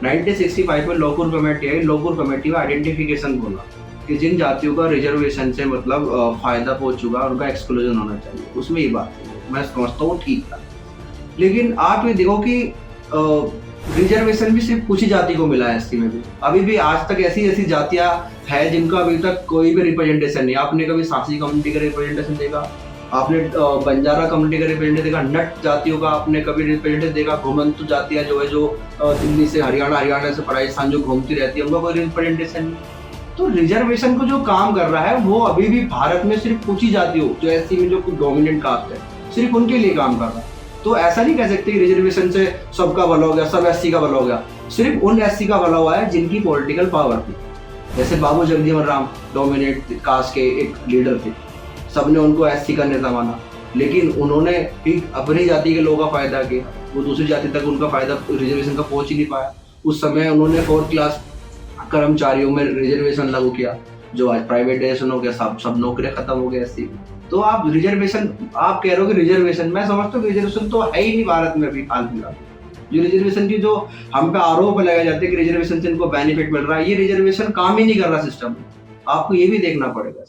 1965 में लोकूर कमेटी आई। लोकूर कमेटी में आइडेंटिफिकेशन बोला कि जिन जातियों का रिजर्वेशन से मतलब फायदा पहुंच चुका है उनका एक्सक्लूजन होना चाहिए। उसमें ये बात थी, मैं समझता हूँ ठीक था। लेकिन आप ये देखो कि रिजर्वेशन भी सिर्फ कुछ ही जाति को मिला है एससी में भी। अभी भी आज तक ऐसी ऐसी जातियां हैं जिनका अभी तक कोई भी रिप्रेजेंटेशन नहीं। आपने कभी सासी कम्युनिटी का रिप्रेजेंटेशन देखा? आपने बंजारा कम्युनिटी का रिप्रेजेंटेशन देखा? नट जातियों का आपने कभी रिप्रेजेंटेशन देखा? घुमंतु जातियां जो है, जो दिल्ली से हरियाणा से राजस्थान जो घूमती रहती है, उनका कोई रिप्रेजेंटेशन नहीं। तो रिजर्वेशन को जो काम कर रहा है वो अभी भी भारत में सिर्फ कुछ ही जातियों, जो एससी में जो डोमिनेंट कास्ट है, सिर्फ उनके लिए काम कर रहा है। तो ऐसा नहीं कह सकते कि रिजर्वेशन से सबका भला हो गया, सब एससी का भला हो गया। सिर्फ उन एससी का भला हुआ है जिनकी पॉलिटिकल पावर थी। जैसे बाबू जगजीवन राम डोमिनेट कास्ट के एक लीडर थे, सबने उनको एससी का नेता माना, लेकिन उन्होंने भी अपनी जाति के लोगों का फायदा किया। वो दूसरी जाति तक उनका फायदा रिजर्वेशन का पहुंच ही नहीं पाया। उस समय उन्होंने 4th क्लास कर्मचारियों में रिजर्वेशन लागू किया, जो आज प्राइवेटाइजेशन हो गया, सब नौकरियां खत्म हो गई एससी। तो आप रिजर्वेशन, आप कह रहे हो कि रिजर्वेशन, मैं समझता हूँ रिजर्वेशन तो है ही नहीं भारत में अभी हाल फिलहाल। जो रिजर्वेशन की जो हम पे आरोप लगाए जाते हैं कि रिजर्वेशन से इनको बेनिफिट मिल रहा है, ये रिजर्वेशन काम ही नहीं कर रहा सिस्टम। आपको ये भी देखना पड़ेगा।